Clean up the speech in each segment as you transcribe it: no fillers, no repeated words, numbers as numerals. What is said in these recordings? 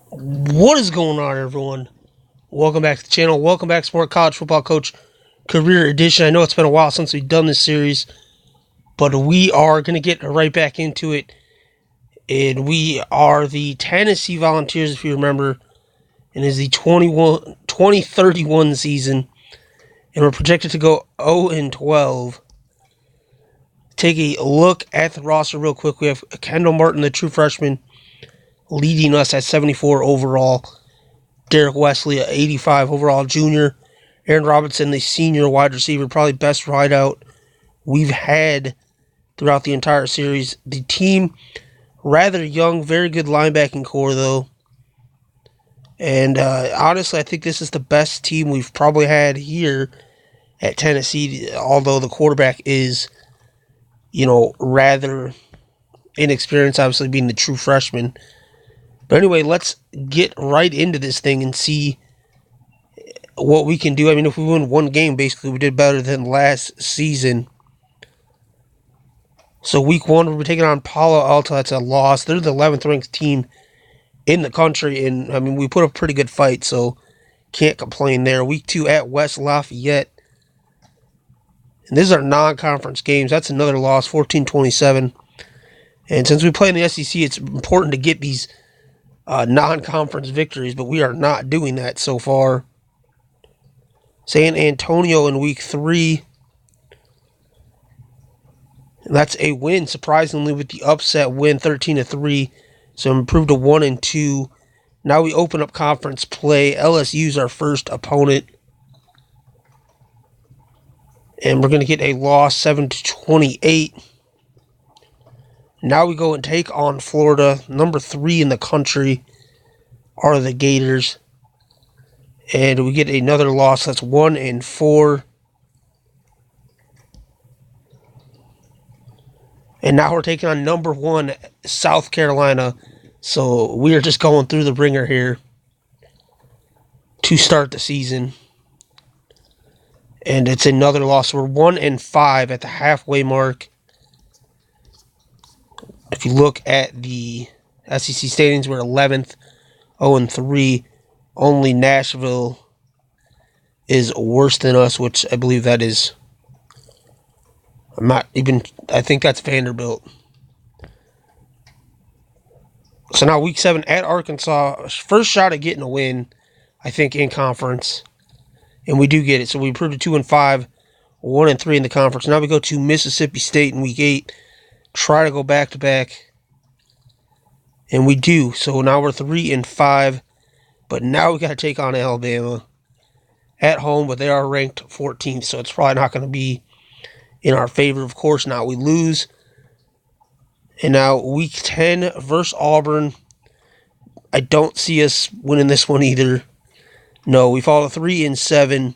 What is going on, everyone? Welcome back to the channel. Welcome back to Sport College Football Coach Career Edition. I know it's been a while since we've done this series, but we are going to get right back into it. And we are the Tennessee Volunteers, if you remember, and is the 2031 season. And we're projected to go 0-12. Take a look at the roster real quick. We have Kendall Martin, the true freshman, leading us at 74 overall. Derek Wesley, at 85 overall junior. Aaron Robinson, the senior wide receiver, probably best wideout we've had throughout the entire series. The team, rather young, very good linebacking core, though. And honestly, I think this is the best team we've probably had here at Tennessee, although the quarterback is, rather inexperienced, obviously being the true freshman. But anyway, let's get right into this thing and see what we can do. I mean, if we win one game, basically, we did better than last season. So week one, we're taking on Palo Alto. That's a loss. They're the 11th ranked team in the country. And, I mean, we put up a pretty good fight, so can't complain there. Week two at West Lafayette. And these are non-conference games. That's another loss, 14-27. And since we play in the SEC, it's important to get these non-conference victories, but we are not doing that so far. San Antonio in week three. And that's a win, surprisingly, with the upset win, 13-3. So improved to 1-2. Now we open up conference play. LSU's our first opponent. And we're going to get a loss, 7-28. Now we go and take on Florida. Number 3 in the country are the Gators. And we get another loss. That's 1-4. And now we're taking on number 1, South Carolina. So we are just going through the ringer here to start the season. And it's another loss. We're 1-5 at the halfway mark. If you look at the SEC standings, we're 11th, 0-3. Only Nashville is worse than us, which I believe that is. I think that's Vanderbilt. So now week 7 at Arkansas. First shot at getting a win, I think, in conference. And we do get it. So we improved to 2-5, 1-3 in the conference. Now we go to Mississippi State in week 8. Try to go back-to-back. And we do. So now we're 3-5. But now we got to take on Alabama at home. But they are ranked 14th. So it's probably not going to be in our favor. Of course, now we lose. And now week 10 versus Auburn. I don't see us winning this one either. No, we fall to 3-7.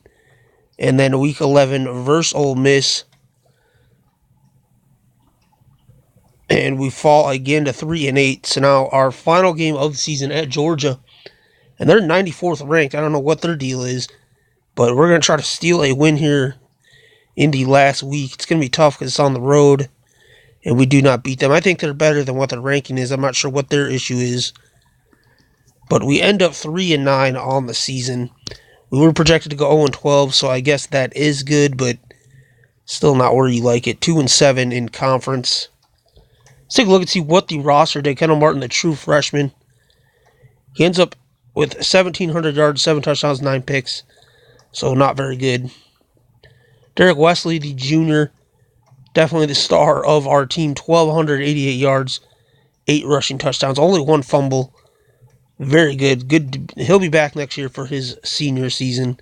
And then week 11 versus Ole Miss. And we fall again to 3-8. So now our final game of the season at Georgia. And they're 94th ranked. I don't know what their deal is. But we're going to try to steal a win here in the last week. It's going to be tough because it's on the road. And we do not beat them. I think they're better than what their ranking is. I'm not sure what their issue is. But we end up 3-9 on the season. We were projected to go 0-12, so I guess that is good, but still not where you like it. 2-7 in conference. Let's take a look and see what the roster did. Kendall Martin, the true freshman. He ends up with 1,700 yards, 7 touchdowns, 9 picks. So not very good. Derek Wesley, the junior. Definitely the star of our team. 1,288 yards, 8 rushing touchdowns. Only 1 fumble. Very good. He'll be back next year for his senior season.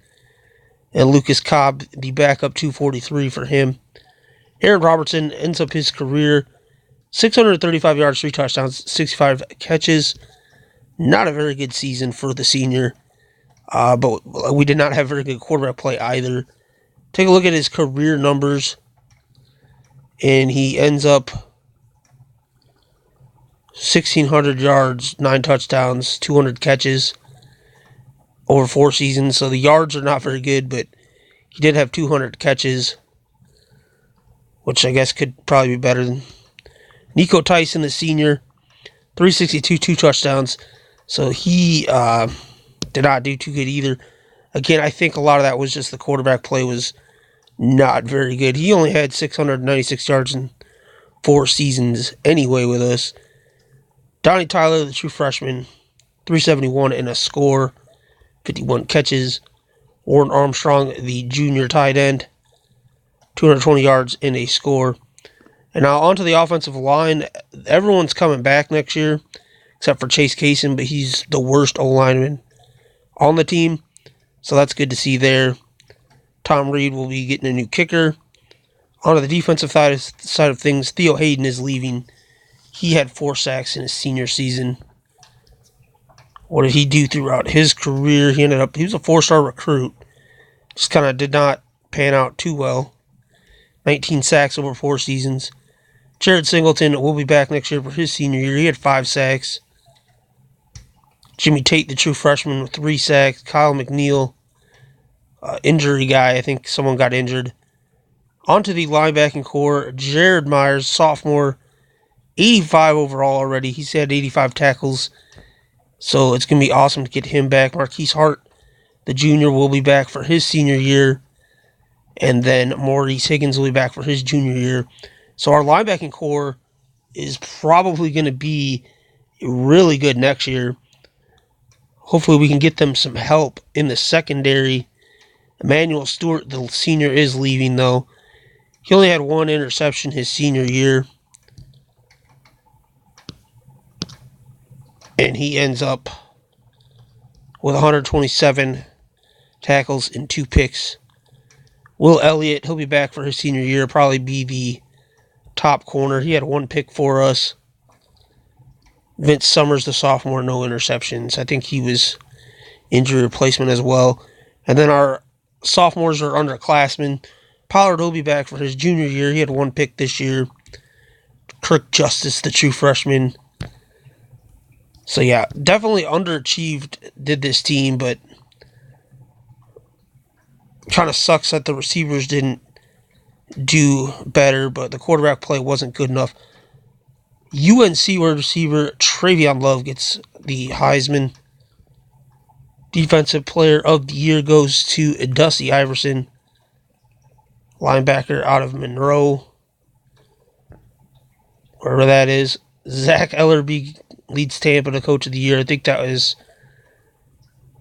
And Lucas Cobb, the backup, 243 for him. Aaron Robertson ends up his career 635 yards, 3 touchdowns, 65 catches. Not a very good season for the senior. But we did not have very good quarterback play either. Take a look at his career numbers. And he ends up 1,600 yards, 9 touchdowns, 200 catches over 4 seasons. So the yards are not very good, but he did have 200 catches, which I guess could probably be better than Nico Tyson, the senior. 362, 2 touchdowns, So he did not do too good either. Again, I think a lot of that was just the quarterback play was not very good. He only had 696 yards in 4 seasons anyway with us. Donnie Tyler, the true freshman, 371 and a score, 51 catches. Warren Armstrong, the junior tight end, 220 yards and a score. And now onto the offensive line. Everyone's coming back next year, except for Chase Kaysen, but he's the worst O-lineman on the team. So that's good to see there. Tom Reed will be getting a new kicker. Onto the defensive side of things, Theo Hayden is leaving. He had 4 sacks in his senior season. What did he do throughout his career? He was a 4-star recruit. Just kind of did not pan out too well. 19 sacks over 4 seasons. Jared Singleton will be back next year for his senior year. He had 5 sacks. Jimmy Tate, the true freshman, with 3 sacks. Kyle McNeil, injury guy. I think someone got injured. Onto the linebacking core. Jared Myers, sophomore, 85 overall already. He's had 85 tackles. So it's going to be awesome to get him back. Marquise Hart, the junior, will be back for his senior year. And then Maurice Higgins will be back for his junior year. So our linebacking core is probably going to be really good next year. Hopefully we can get them some help in the secondary. Emmanuel Stewart, the senior, is leaving, though. He only had 1 interception his senior year. And he ends up with 127 tackles and 2 picks. Will Elliott, he'll be back for his senior year, probably be the top corner. He had 1 pick for us. Vince Summers, the sophomore, no interceptions. I think he was injury replacement as well. And then our sophomores are underclassmen. Pollard will be back for his junior year. He had 1 pick this year. Kirk Justice, the true freshman. So yeah, definitely underachieved did this team, but kind of sucks that the receivers didn't do better, but the quarterback play wasn't good enough. UNC wide receiver Travion Love gets the Heisman. Defensive player of the year goes to Dusty Iverson, linebacker out of Monroe, wherever that is. Zach Ellerby leads Tampa to coach of the year. I think that was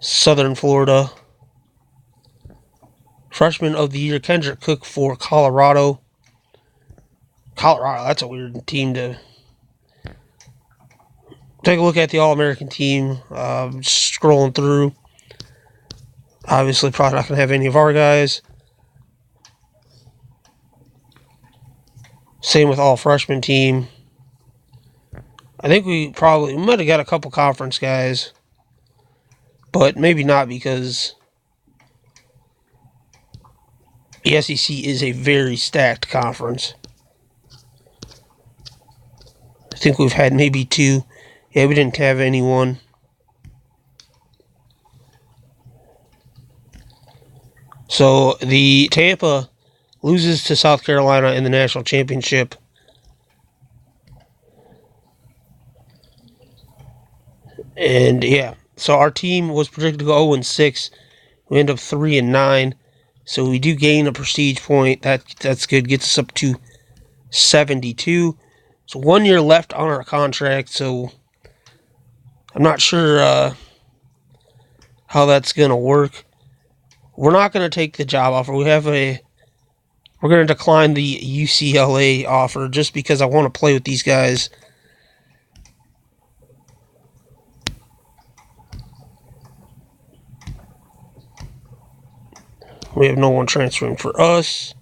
Southern Florida. Freshman of the year, Kendrick Cook for Colorado. Colorado, that's a weird team to take a look at. The All-American team. Scrolling through. Obviously, probably not going to have any of our guys. Same with all-freshman team. I think we might have got a couple conference guys, but maybe not because the SEC is a very stacked conference. I think we've had maybe 2. Yeah, we didn't have anyone. So the Tampa loses to South Carolina in the national championship. And yeah, so our team was projected to go 0-6. We end up 3-9. So we do gain a prestige point. That's good. Gets us up to 72. So 1 year left on our contract. So I'm not sure how that's going to work. We're not going to take the job offer. We're going to decline the UCLA offer just because I want to play with these guys. We have no one transferring for us.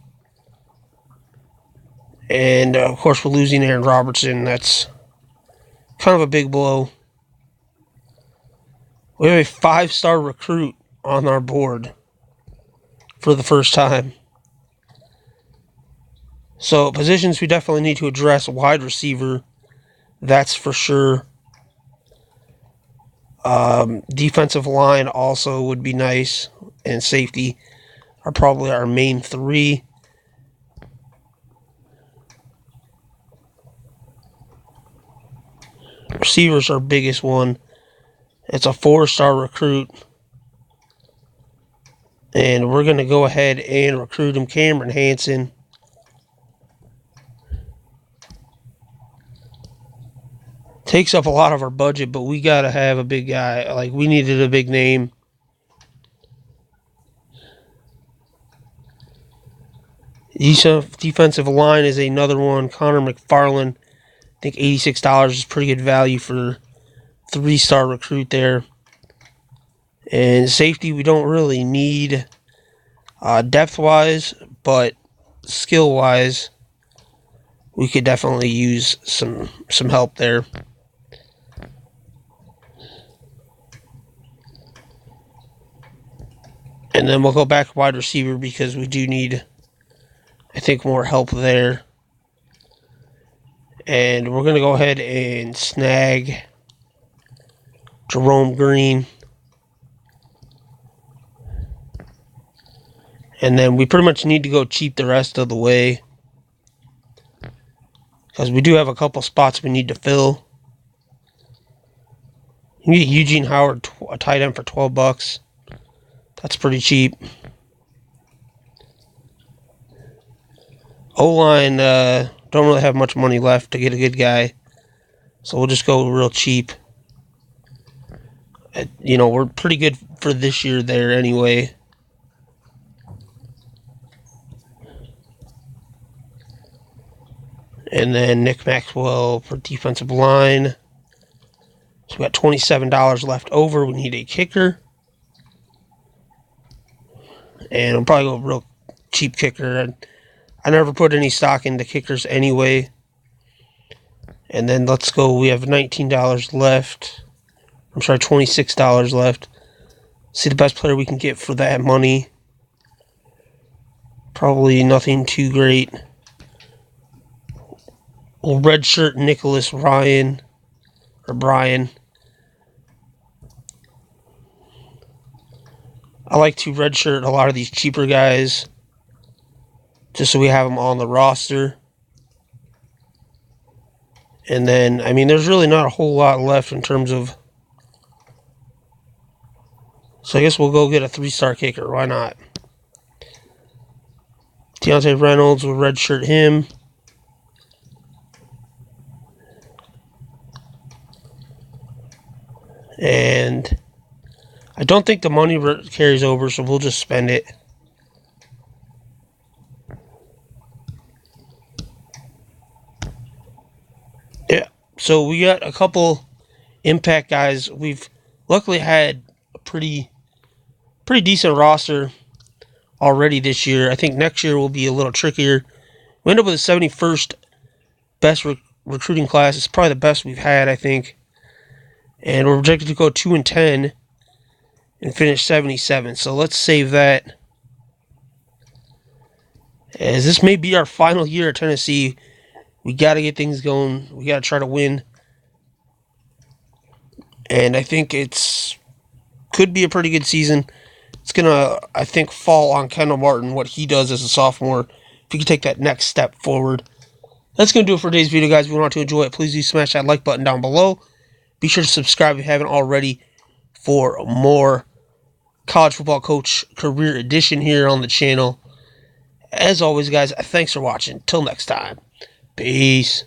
And, of course, we're losing Aaron Robertson. That's kind of a big blow. We have a 5-star recruit on our board for the first time. So, positions we definitely need to address. Wide receiver, that's for sure. Defensive line also would be nice. And safety are probably our main 3. Receivers are our biggest one. It's a 4-star recruit. And we're going to go ahead and recruit him, Cameron Hansen. Takes up a lot of our budget, but we got to have a big guy. Like, we needed a big name. Defensive line is another one. Connor McFarland. I think $86 is pretty good value for 3-star recruit there. And safety, we don't really need depth-wise, but skill-wise, we could definitely use some help there. And then we'll go back wide receiver because we do need, I think, more help there. And we're going to go ahead and snag Jerome Green. And then we pretty much need to go cheap the rest of the way, because we do have a couple spots we need to fill. You can get Eugene Howard, a tight end, for $12. That's pretty cheap. O-line, don't really have much money left to get a good guy, so we'll just go real cheap. We're pretty good for this year there anyway. And then Nick Maxwell for defensive line. So we got $27 left over. We need a kicker. And I'll probably go real cheap kicker. I never put any stock into kickers anyway. And then let's go. We have $19 left. I'm sorry, $26 left. See the best player we can get for that money. Probably nothing too great. Well, redshirt Nicholas Brian. I like to redshirt a lot of these cheaper guys, just so we have them on the roster. And then, there's really not a whole lot left in terms of... So I guess we'll go get a 3-star kicker. Why not? Deontay Reynolds, we'll redshirt him. And I don't think the money carries over, so we'll just spend it. Yeah, so we got a couple impact guys. We've luckily had a pretty decent roster already this year. I think next year will be a little trickier. We end up with the 71st best recruiting class. It's probably the best we've had, I think. And we're projected to go 2-10 and finish 77. So let's save that, as this may be our final year at Tennessee. We got to get things going. We got to try to win. And I think could be a pretty good season. It's going to, I think, fall on Kendall Martin, what he does as a sophomore, if he can take that next step forward. That's going to do it for today's video, guys. If you want to enjoy it, please do smash that like button down below. Be sure to subscribe if you haven't already for more College Football Coach Career Edition here on the channel. As always, guys, thanks for watching. Till next time. Peace.